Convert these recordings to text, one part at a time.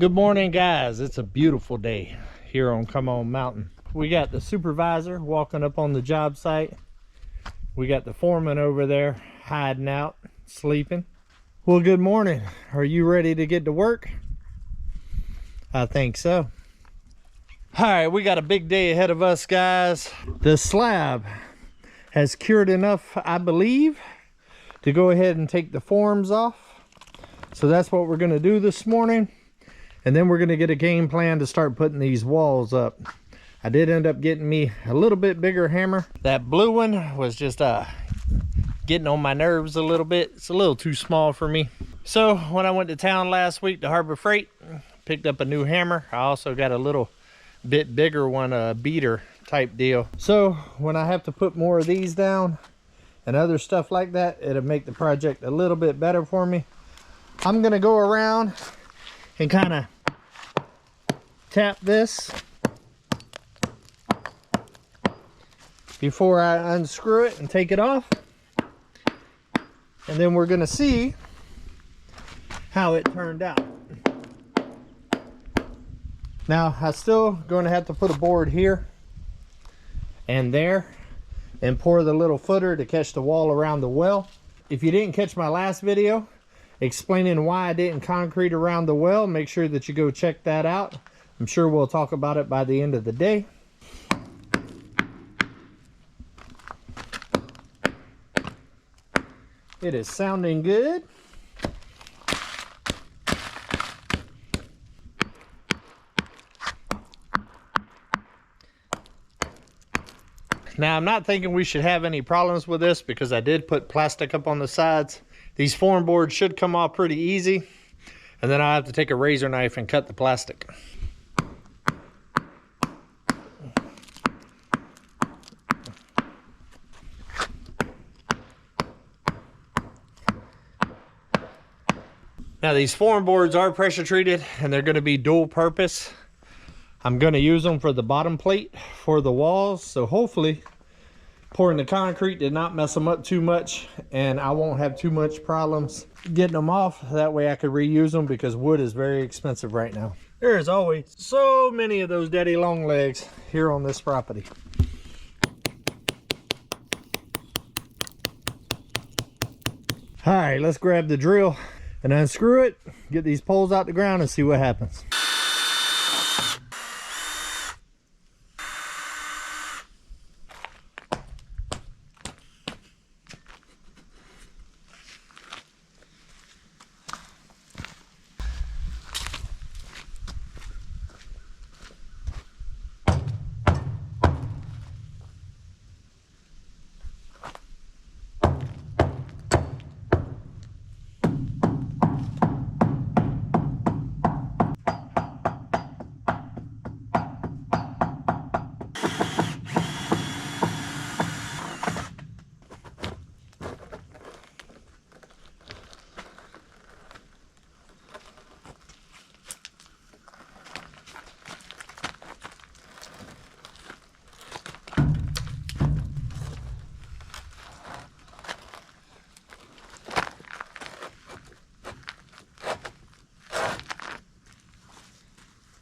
Good morning, guys. It's a beautiful day here on Come On Mountain. We got the supervisor walking up on the job site. We got the foreman over there hiding out, sleeping. Well, good morning. Are you ready to get to work? I think so. All right, we got a big day ahead of us, guys. The slab has cured enough, I believe, to go ahead and take the forms off. So that's what we're going to do this morning. And then we're going to get a game plan to start putting these walls up. I did end up getting me a little bit bigger hammer. That blue one was just getting on my nerves a little bit. It's a little too small for me. So when I went to town last week to Harbor Freight, picked up a new hammer. I also got a little bit bigger one, a beater type deal. So when I have to put more of these down and other stuff like that, it'll make the project a little bit better for me. I'm going to go around and kind of tap this before I unscrew it and take it off, and then we're going to see how it turned out. Now I'm still going to have to put a board here and there and pour the little footer to catch the wall around the well. If you didn't catch my last video explaining why I didn't concrete around the well, make sure that you go check that out. I'm sure we'll talk about it by the end of the day. It is sounding good. Now, I'm not thinking we should have any problems with this because I did put plastic up on the sides. These form boards should come off pretty easy, and then I'll have to take a razor knife and cut the plastic. Now, these form boards are pressure treated and they're going to be dual purpose. I'm going to use them for the bottom plate for the walls, so hopefully pouring the concrete did not mess them up too much and I won't have too much problems getting them off. That way I could reuse them because wood is very expensive right now. There is always so many of those daddy long legs here on this property. All right, let's grab the drill and unscrew it, get these poles out the ground and see what happens.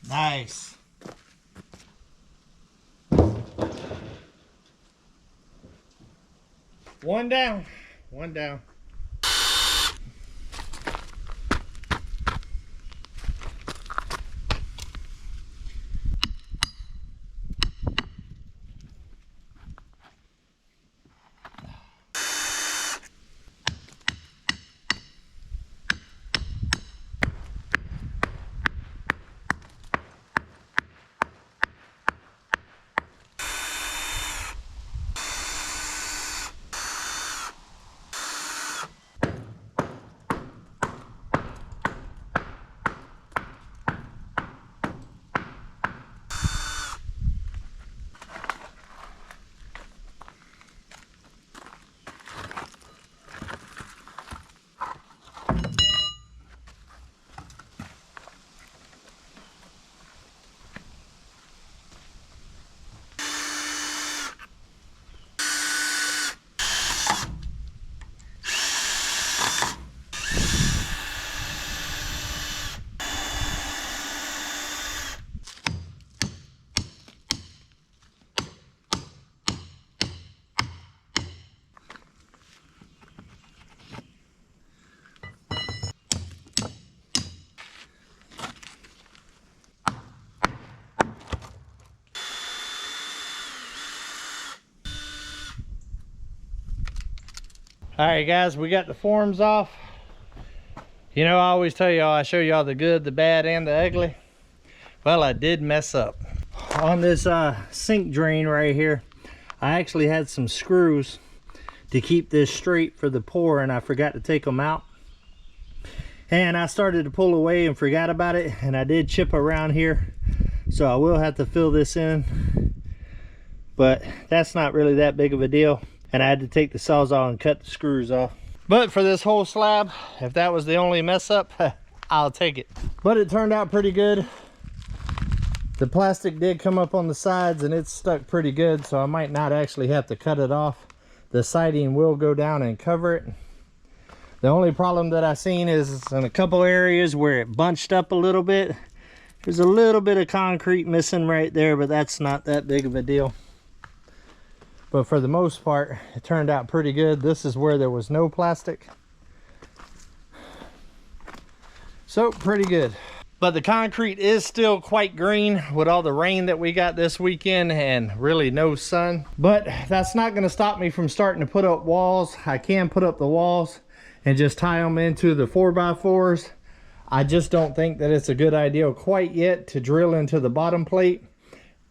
Nice. One down, one down. All right, guys, we got the forms off. You know, I always tell y'all I show y'all the good, the bad, and the ugly. Well, I did mess up. On this sink drain right here, I actually had some screws to keep this straight for the pour, and I forgot to take them out. And I started to pull away and forgot about it, and I did chip around here. So I will have to fill this in, but that's not really that big of a deal. And I had to take the Sawzall and cut the screws off. But for this whole slab, if that was the only mess up, I'll take it. But it turned out pretty good. The plastic did come up on the sides and it's stuck pretty good, so I might not actually have to cut it off. The siding will go down and cover it. The only problem that I've seen is in a couple areas where it bunched up a little bit. There's a little bit of concrete missing right there, but that's not that big of a deal. But for the most part, it turned out pretty good. This is where there was no plastic. So pretty good. But the concrete is still quite green with all the rain that we got this weekend and really no sun. But that's not gonna stop me from starting to put up walls. I can put up the walls and just tie them into the 4x4s. I just don't think that it's a good idea quite yet to drill into the bottom plate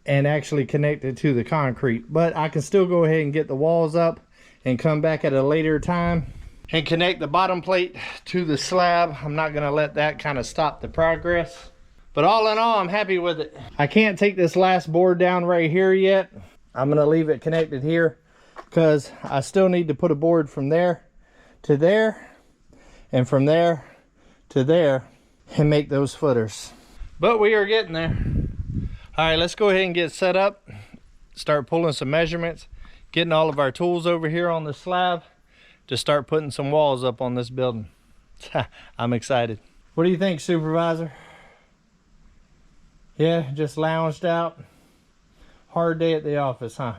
and actually connect it to the concrete. But I can still go ahead and get the walls up and come back at a later time and connect the bottom plate to the slab. I'm not gonna let that kind of stop the progress. But all in all, I'm happy with it. I can't take this last board down right here yet. I'm gonna leave it connected here because I still need to put a board from there to there and from there to there and make those footers. But we are getting there. All right, let's go ahead and get set up, start pulling some measurements, getting all of our tools over here on the slab to start putting some walls up on this building. I'm excited. What do you think, Supervisor? Yeah, just lounged out. Hard day at the office, huh?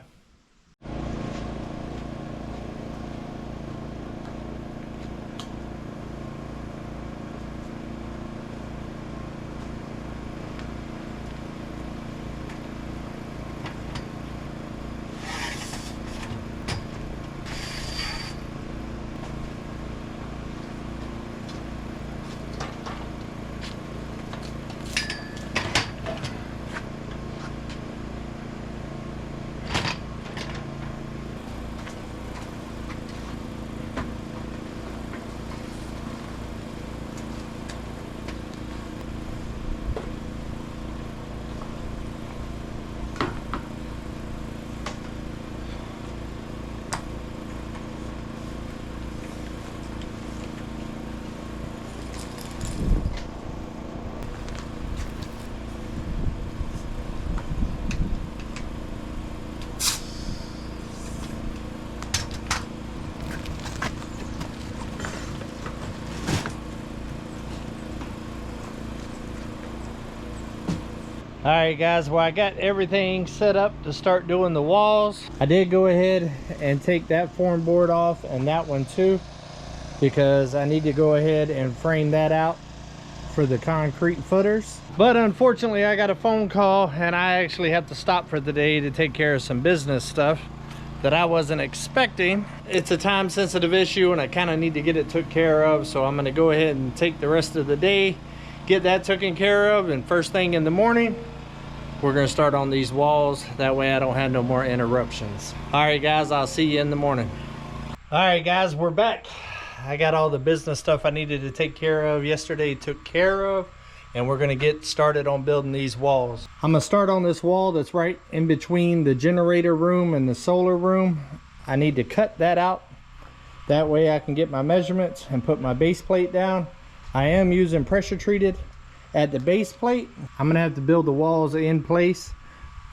All right, guys, well, I got everything set up to start doing the walls. I did go ahead and take that form board off and that one too, because I need to go ahead and frame that out for the concrete footers. But unfortunately, I got a phone call and I actually have to stop for the day to take care of some business stuff that I wasn't expecting. It's a time sensitive issue and I kind of need to get it took care of, so I'm gonna go ahead and take the rest of the day, get that taken care of, and first thing in the morning we're gonna start on these walls. That way I don't have no more interruptions. All right, guys, I'll see you in the morning. All right, guys, we're back. I got all the business stuff I needed to take care of yesterday took care of, and we're gonna get started on building these walls. I'm gonna start on this wall that's right in between the generator room and the solar room. I need to cut that out. That way I can get my measurements and put my base plate down. I am using pressure treated at the base plate. I'm gonna have to build the walls in place.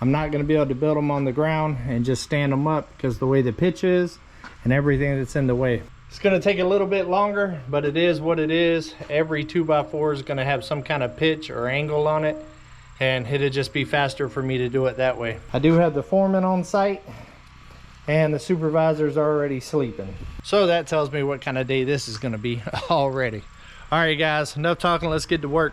I'm not gonna be able to build them on the ground and just stand them up because the way the pitch is and everything that's in the way. It's gonna take a little bit longer, but it is what it is. Every 2x4 is gonna have some kind of pitch or angle on it, and it'll just be faster for me to do it that way. I do have the foreman on site and the supervisor's already sleeping. So that tells me what kind of day this is gonna be already. All right, guys, enough talking, let's get to work.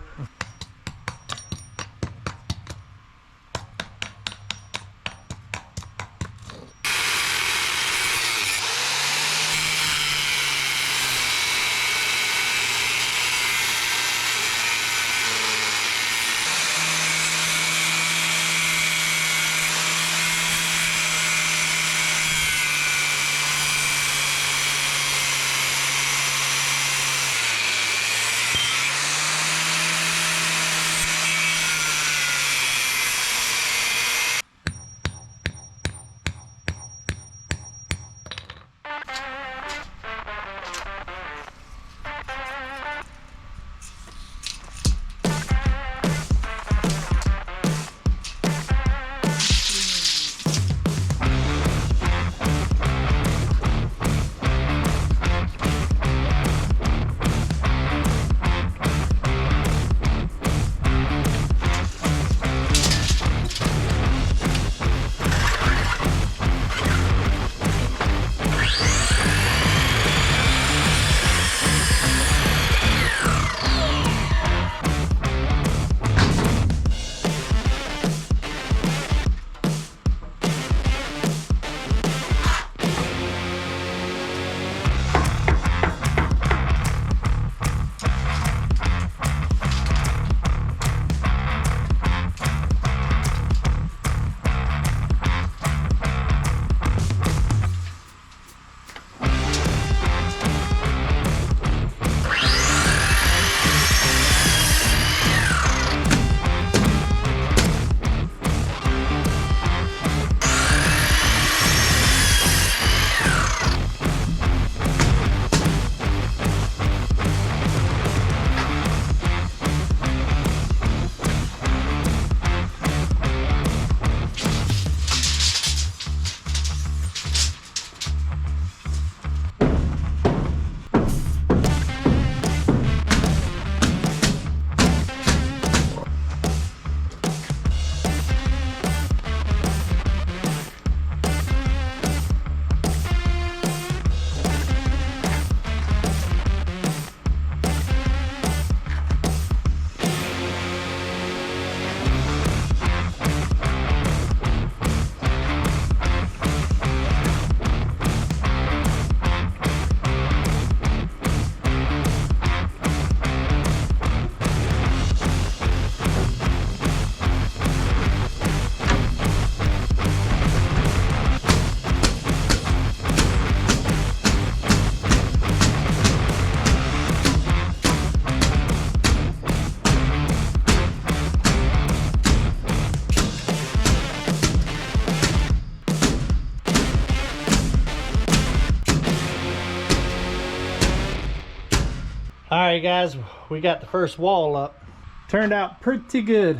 All right, guys, we got the first wall up. Turned out pretty good.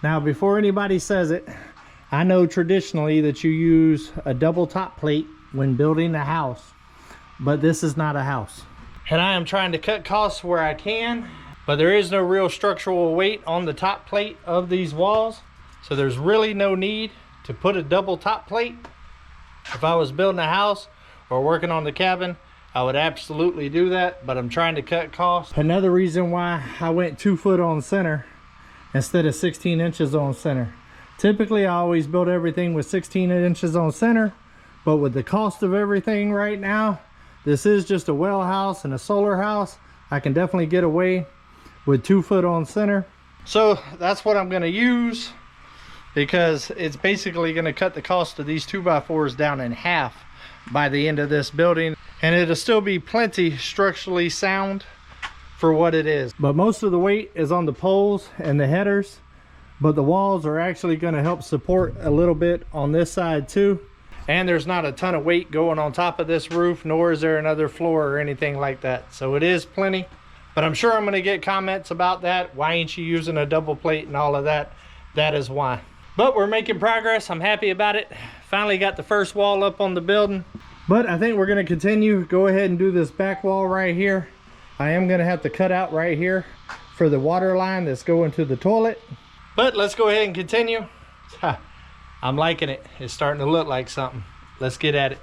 Now, before anybody says it, I know traditionally that you use a double top plate when building a house, but this is not a house. And I am trying to cut costs where I can, but there is no real structural weight on the top plate of these walls, so there's really no need to put a double top plate. If I was building a house or working on the cabin, I would absolutely do that, but I'm trying to cut costs. Another reason why I went 2 foot on center instead of 16 inches on center. Typically, I always build everything with 16 inches on center, but with the cost of everything right now, this is just a well house and a solar house. I can definitely get away with 2 foot on center. So that's what I'm gonna use, because it's basically gonna cut the cost of these 2x4s down in half by the end of this building. And it'll still be plenty structurally sound for what it is. But most of the weight is on the poles and the headers, but the walls are actually going to help support a little bit on this side too. And there's not a ton of weight going on top of this roof, nor is there another floor or anything like that. So it is plenty, but I'm sure I'm going to get comments about that. Why ain't you using a double plate and all of that? That is why. But we're making progress. I'm happy about it. Finally got the first wall up on the building. But I think we're going to continue. Go ahead and do this back wall right here. I am going to have to cut out right here for the water line that's going to the toilet. But let's go ahead and continue. I'm liking it. It's starting to look like something. Let's get at it.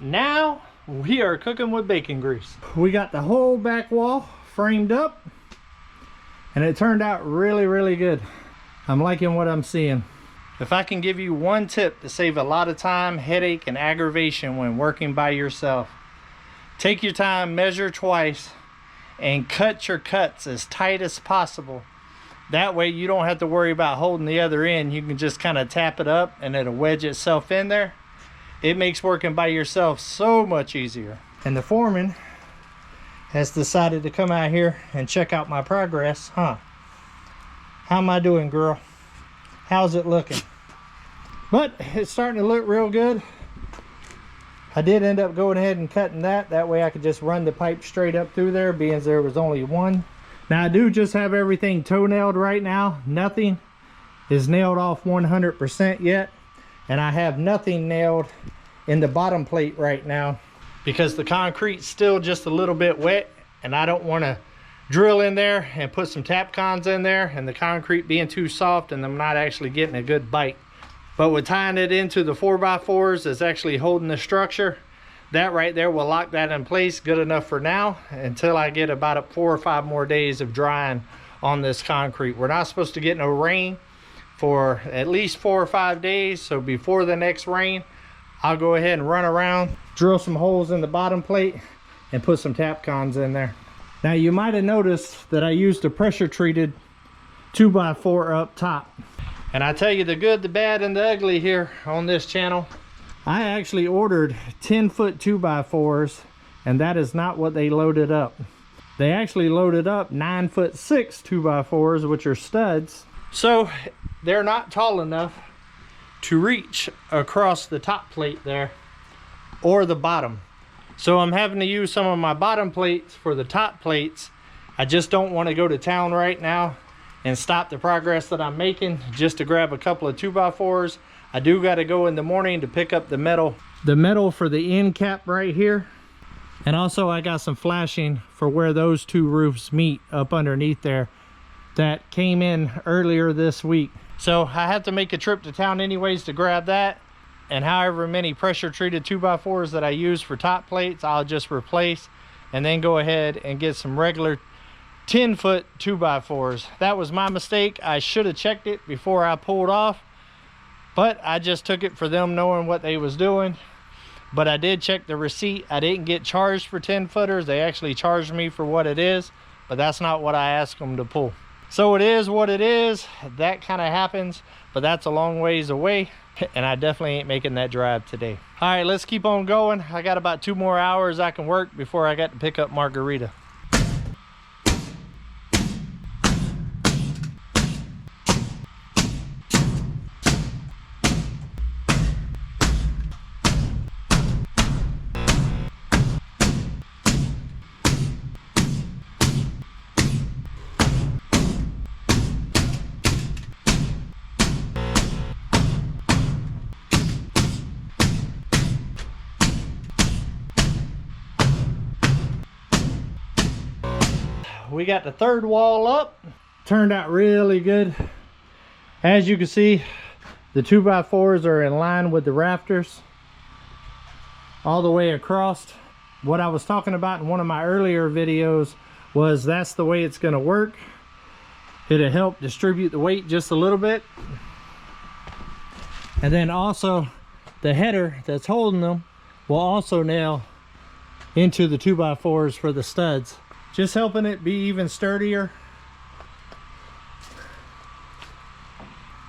Now we are cooking with bacon grease. We got the whole back wall framed up and it turned out really, really good. I'm liking what I'm seeing. If I can give you one tip to save a lot of time, headache, and aggravation when working by yourself, take your time, measure twice, and cut your cuts as tight as possible. That way you don't have to worry about holding the other end. You can just kind of tap it up and it'll wedge itself in there. It makes working by yourself so much easier. And the foreman has decided to come out here and check out my progress, huh? How am I doing, girl? How's it looking? But it's starting to look real good. I did end up going ahead and cutting that. That way I could just run the pipe straight up through there, being there was only one. Now I do just have everything toe nailed right now. Nothing is nailed off 100% yet. And I have nothing nailed in the bottom plate right now because the concrete's still just a little bit wet and I don't want to drill in there and put some Tapcons in there and the concrete being too soft and I'm not actually getting a good bite. But with tying it into the 4x4s that's actually holding the structure, that right there will lock that in place good enough for now until I get about 4 or 5 more days of drying on this concrete. We're not supposed to get no rain for at least 4 or 5 days, so before the next rain I'll go ahead and run around, drill some holes in the bottom plate, and put some tap cons in there. Now you might have noticed that I used a pressure treated 2x4 up top. And I tell you the good, the bad, and the ugly here on this channel. I actually ordered 10-foot 2x4s, and that is not what they loaded up. They actually loaded up 9'6" 2x4s, which are studs. So they're not tall enough to reach across the top plate there or the bottom. So I'm having to use some of my bottom plates for the top plates. I just don't want to go to town right now and stop the progress that I'm making just to grab a couple of 2x4s. I do got to go in the morning to pick up the metal for the end cap right here. And also I got some flashing for where those two roofs meet up underneath there that came in earlier this week. So I have to make a trip to town anyways to grab that. And however many pressure treated 2x4s that I use for top plates, I'll just replace and then go ahead and get some regular 10-foot 2x4s. That was my mistake. I should have checked it before I pulled off, but I just took it for them knowing what they was doing. But I did check the receipt. I didn't get charged for 10-footers. They actually charged me for what it is, but that's not what I asked them to pull. So it is what it is. That kind of happens, but that's a long ways away, and I definitely ain't making that drive today. All right, let's keep on going. I got about 2 more hours I can work before I got to pick up Margarita. We got the third wall up. Turned out really good. As you can see, the 2x4s are in line with the rafters all the way across. What I was talking about in one of my earlier videos was that's the way it's going to work. It'll help distribute the weight just a little bit. And then also the header that's holding them will also nail into the 2x4s for the studs, just helping it be even sturdier.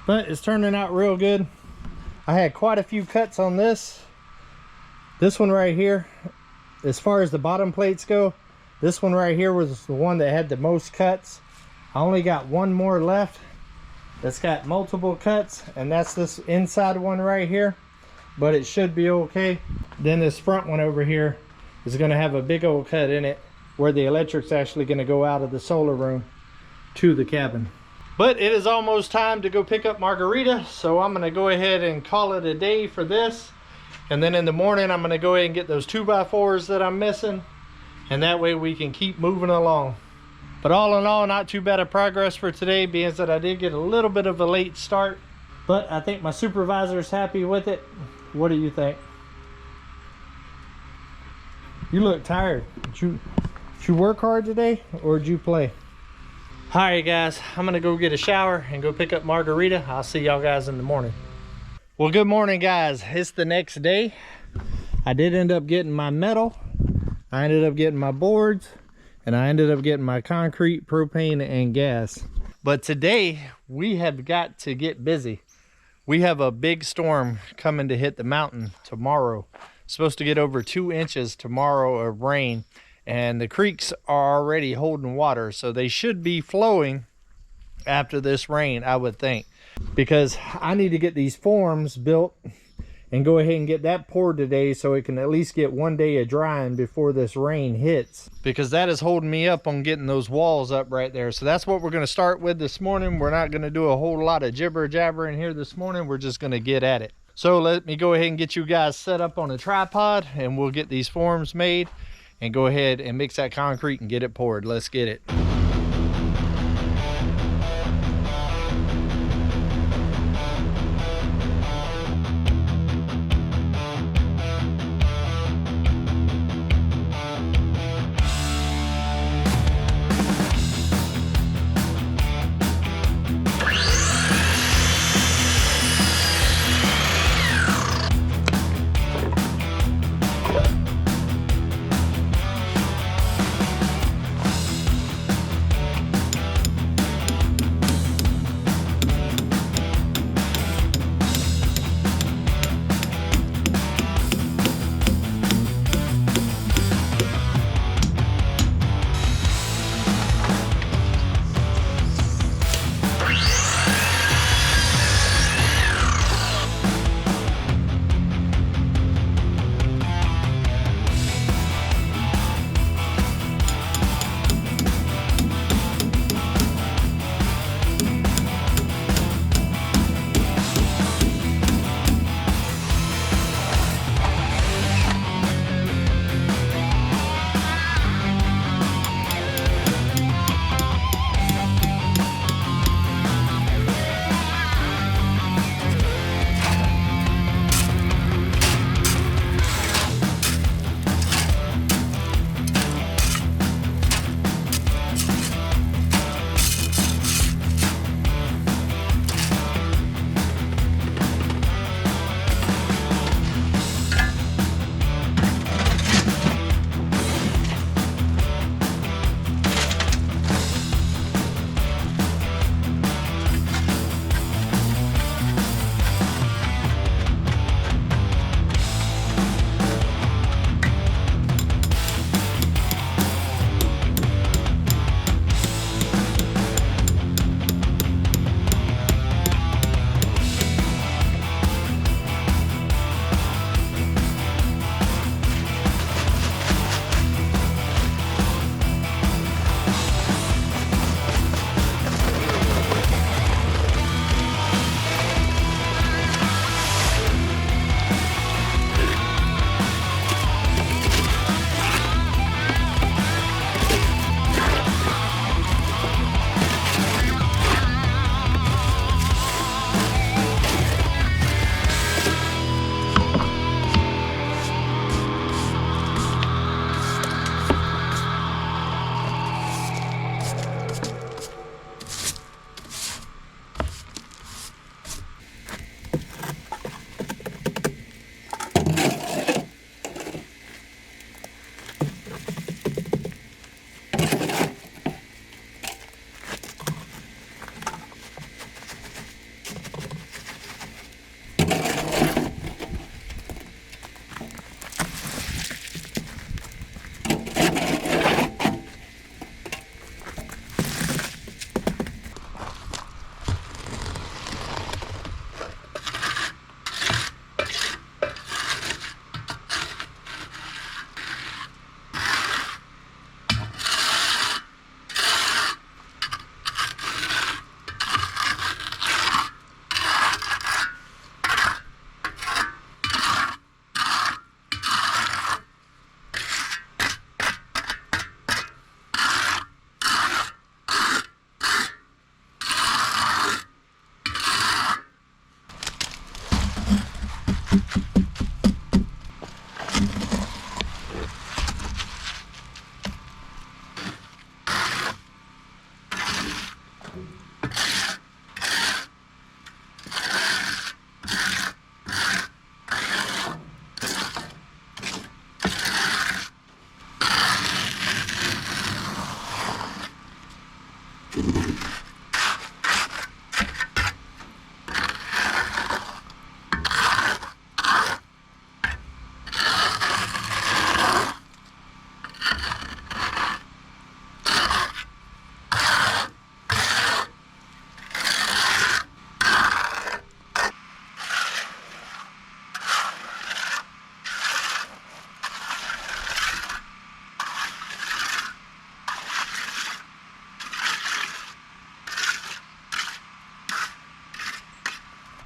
But it's turning out real good. I had quite a few cuts on this. This one right here, as far as the bottom plates go, this one right here was the one that had the most cuts. I only got one more left that's got multiple cuts, and that's this inside one right here, but it should be okay. Then this front one over here is going to have a big old cut in it where the electric's actually going to go out of the solar room to the cabin. But it is almost time to go pick up Margarita, so I'm going to go ahead and call it a day for this. And then in the morning I'm going to go ahead and get those 2x4s that I'm missing, and that way we can keep moving along. But all in all, not too bad of progress for today, being that I did get a little bit of a late start, but I think my supervisor's happy with it. What do you think? You look tired. Did you work hard today, or did you play? All right guys, I'm gonna go get a shower and go pick up Margarita. I'll see y'all guys in the morning. Well, good morning guys. It's the next day. I did end up getting my metal, I ended up getting my boards, and I ended up getting my concrete, propane, and gas. But today we have got to get busy. We have a big storm coming to hit the mountain tomorrow. Supposed to get over 2 inches tomorrow of rain, and the creeks are already holding water, so they should be flowing after this rain, I would think, because I need to get these forms built and go ahead and get that poured today so it can at least get 1 day of drying before this rain hits, because that is holding me up on getting those walls up right there. So that's what we're going to start with this morning. We're not going to do a whole lot of jibber jabber in here this morning. We're just going to get at it. So let me go ahead and get you guys set up on a tripod, and we'll get these forms made and go ahead and mix that concrete and get it poured. Let's get it.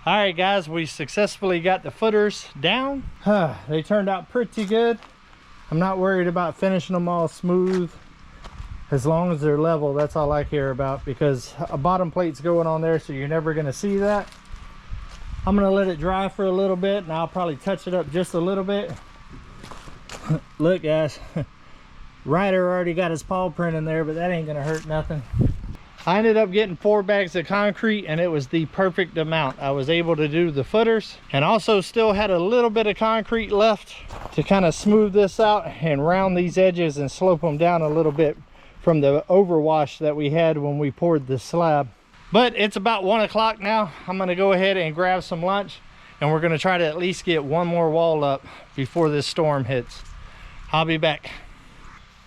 All right, guys, we successfully got the footers down. They turned out pretty good. I'm not worried about finishing them all smooth. As long as they're level, that's all I care about, because a bottom plate's going on there, so you're never gonna see that. I'm gonna let it dry for a little bit, and I'll probably touch it up just a little bit. Look, guys, Ryder already got his paw print in there, but that ain't gonna hurt nothing. I ended up getting 4 bags of concrete, and it was the perfect amount. I was able to do the footers and also still had a little bit of concrete left to kind of smooth this out and round these edges and slope them down a little bit from the overwash that we had when we poured the slab. But it's about 1 o'clock now. I'm gonna go ahead and grab some lunch, and we're gonna try to at least get one more wall up before this storm hits. I'll be back.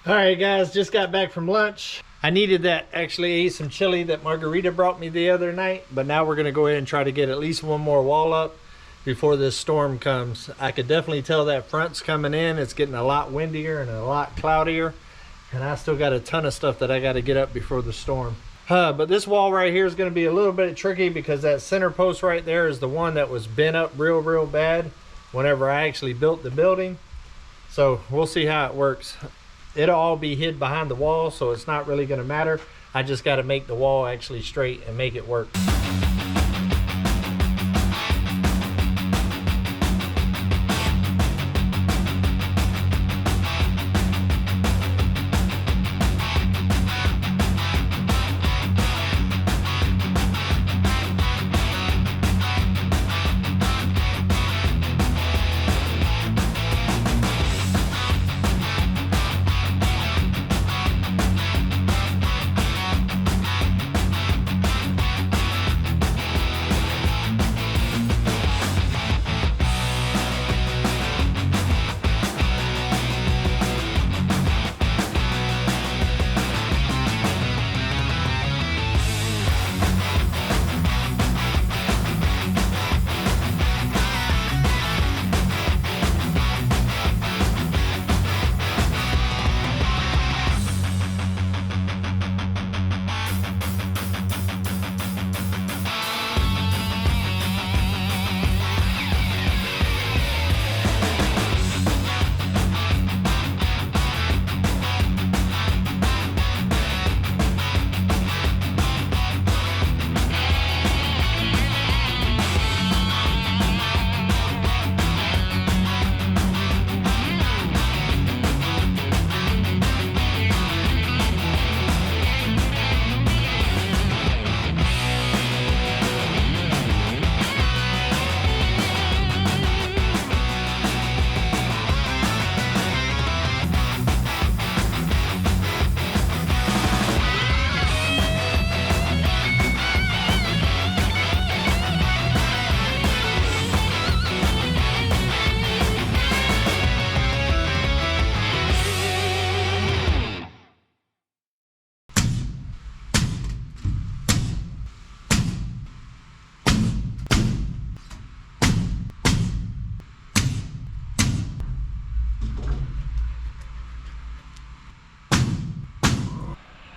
All right, guys, just got back from lunch. I needed that. Actually ate some chili that Margarita brought me the other night, but now we're gonna go ahead and try to get at least one more wall up before this storm comes. I could definitely tell that front's coming in. It's getting a lot windier and a lot cloudier, and I still got a ton of stuff that I got to get up before the storm. But this wall right here is going to be a little bit tricky, because that center post right there is the one that was bent up real bad whenever I actually built the building. So we'll see how it works. It'll all be hid behind the wall, so it's not really going to matter. I just got to make the wall actually straight and make it work.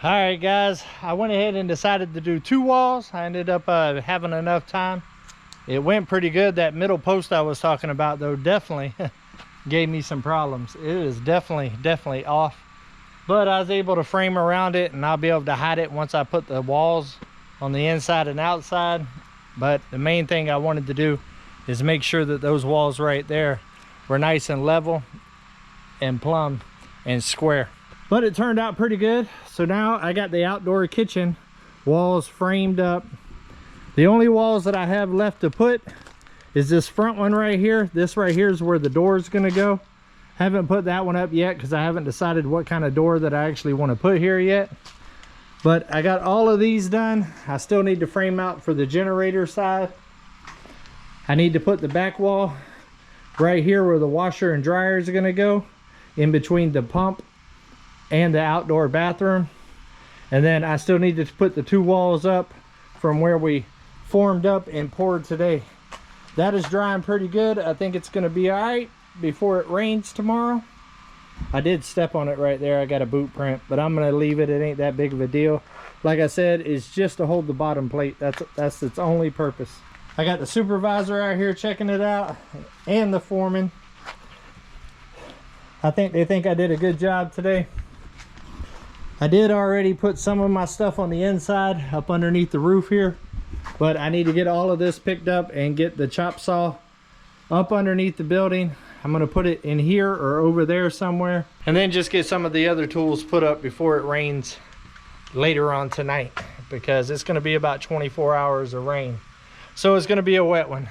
All right, guys, I went ahead and decided to do 2 walls. I ended up having enough time. It went pretty good. That middle post I was talking about, though, definitely gave me some problems. It is definitely off, but I was able to frame around it, and I'll be able to hide it once I put the walls on the inside and outside. But the main thing I wanted to do is make sure that those walls right there were nice and level and plumb and square. But it turned out pretty good. So now I got the outdoor kitchen walls framed up. The only walls that I have left to put is this front one right here. This right here is where the door is going to go. Haven't put that one up yet because I haven't decided what kind of door that I actually want to put here yet. But I got all of these done. I still need to frame out for the generator side. I need to put the back wall right here where the washer and dryer is going to go, in between the pump and the outdoor bathroom. And then I still need to put the 2 walls up from where we formed up and poured today. That is drying pretty good. I think it's going to be all right before it rains tomorrow. I did step on it right there. I got a boot print, but I'm going to leave it. It ain't that big of a deal. Like I said, it's just to hold the bottom plate. That's its only purpose. I got the supervisor out here checking it out and the foreman. They think I did a good job today. I did already put some of my stuff on the inside up underneath the roof here, but I need to get all of this picked up and get the chop saw up underneath the building. I'm going to put it in here or over there somewhere, and then just get some of the other tools put up before it rains later on tonight, because it's going to be about 24 hours of rain, so it's going to be a wet one.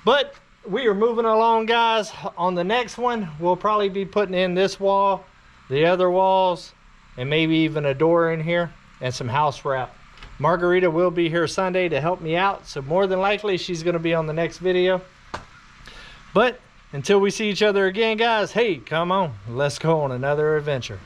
But we are moving along, guys. On the next one, we'll probably be putting in this wall, the other walls, and maybe even a door in here and some house wrap. Margarita will be here Sunday to help me out, so more than likely she's going to be on the next video. But until we see each other again, guys, hey, come on, let's go on another adventure.